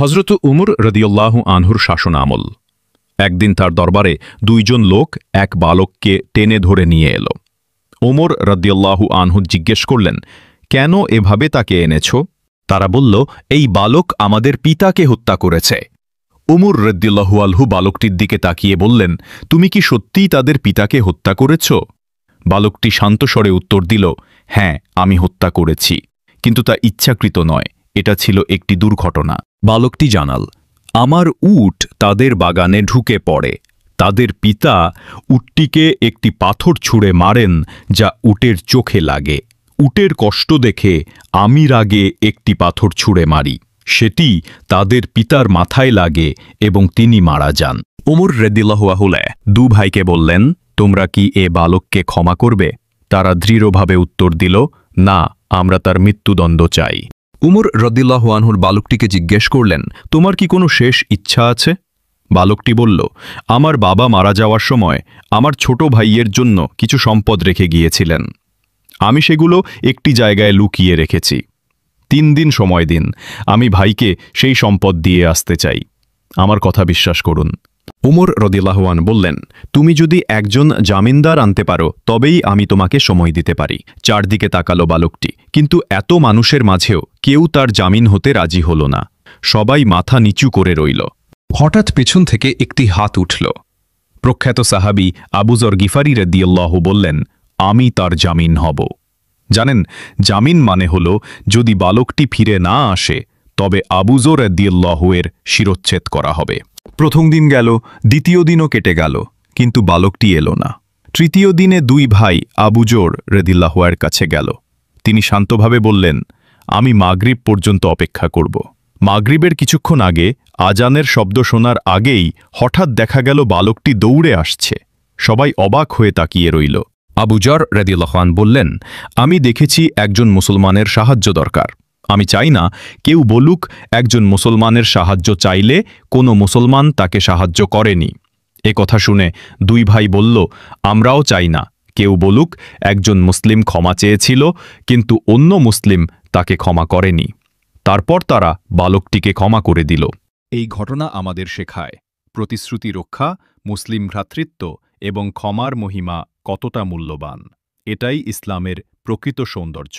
হযরত উমর রাদিয়াল্লাহু আনহুর শাসনামল। একদিন তার দরবারে দুইজন লোক এক বালককে টেনে ধরে নিয়ে এল। ওমর রাদিয়াল্লাহু আনহু জিজ্ঞেস করলেন, কেন এভাবে তাকে এনেছ? তারা বলল, এই বালক আমাদের পিতাকে হত্যা করেছে। ওমর রাদিয়াল্লাহু আনহু বালকটির দিকে তাকিয়ে বললেন, তুমি কি সত্যিই তাদের পিতাকে হত্যা করেছ? বালকটি শান্ত স্বরে উত্তর দিল, হ্যাঁ, আমি হত্যা করেছি, কিন্তু তা ইচ্ছাকৃত নয়, এটা ছিল একটি দুর্ঘটনা। বালকটি জানাল, আমার উট তাদের বাগানে ঢুকে পড়ে। তাদের পিতা উটটিকে একটি পাথর ছুঁড়ে মারেন, যা উটের চোখে লাগে। উটের কষ্ট দেখে আমি রাগে একটি পাথর ছুঁড়ে মারি, সেটি তাদের পিতার মাথায় লাগে এবং তিনি মারা যান। ওমর রাদিয়াল্লাহু আনহু দু ভাইকে বললেন, তোমরা কি এ বালককে ক্ষমা করবে? তারা দৃঢ়ভাবে উত্তর দিল, না, আমরা তার মৃত্যুদণ্ড চাই। উমর রাদিয়াল্লাহু আনহুর বালকটিকে জিজ্ঞেস করলেন, তোমার কি কোনো শেষ ইচ্ছা আছে? বালকটি বলল, আমার বাবা মারা যাওয়ার সময় আমার ছোট ভাইয়ের জন্য কিছু সম্পদ রেখে গিয়েছিলেন। আমি সেগুলো একটি জায়গায় লুকিয়ে রেখেছি। 3 দিন সময় দিন, আমি ভাইকে সেই সম্পদ দিয়ে আসতে চাই। আমার কথা বিশ্বাস করুন। উমর রাদিয়াল্লাহু আনহু বললেন, তুমি যদি একজন জামিনদার আনতে পারো তবেই আমি তোমাকে সময় দিতে পারি। চারদিকে তাকালো বালকটি, কিন্তু এত মানুষের মাঝেও কেউ তার জামিন হতে রাজি হল না। সবাই মাথা নিচু করে রইল। হঠাৎ পেছন থেকে একটি হাত উঠল। প্রখ্যাত সাহাবী আবু যর গিফারি রাদিয়াল্লাহু বললেন, আমি তার জামিন হব। জানেন, জামিন মানে হল যদি বালকটি ফিরে না আসে তবে আবু যর রাদিয়াল্লাহু এর শিরচ্ছেদ করা হবে। প্রথম দিন গেল, দ্বিতীয় দিনও কেটে গেল, কিন্তু বালকটি এলো না। তৃতীয় দিনে 2 ভাই আবু যর রাদিয়াল্লাহু এর কাছে গেল। তিনি শান্তভাবে বললেন, আমি মাগরিব পর্যন্ত অপেক্ষা করব। মাগরিবের কিছুক্ষণ আগে আজানের শব্দ শোনার আগেই হঠাৎ দেখা গেল বালকটি দৌড়ে আসছে। সবাই অবাক হয়ে তাকিয়ে রইল। আবু যর রাদিয়াল্লাহু আনহু বললেন, আমি দেখেছি একজন মুসলমানের সাহায্য দরকার। আমি চাই না কেউ বলুক একজন মুসলমানের সাহায্য চাইলে কোনো মুসলমান তাকে সাহায্য করেনি। এ কথা শুনে 2 ভাই বলল, আমরাও চাই না কেউ বলুক একজন মুসলিম ক্ষমা চেয়েছিল কিন্তু অন্য মুসলিম তাকে ক্ষমা করেনি। তারপর তারা বালকটিকে ক্ষমা করে দিল। এই ঘটনা আমাদের শেখায় প্রতিশ্রুতি রক্ষা, মুসলিম ভ্রাতৃত্ব এবং ক্ষমার মহিমা কতটা মূল্যবান। এটাই ইসলামের প্রকৃত সৌন্দর্য।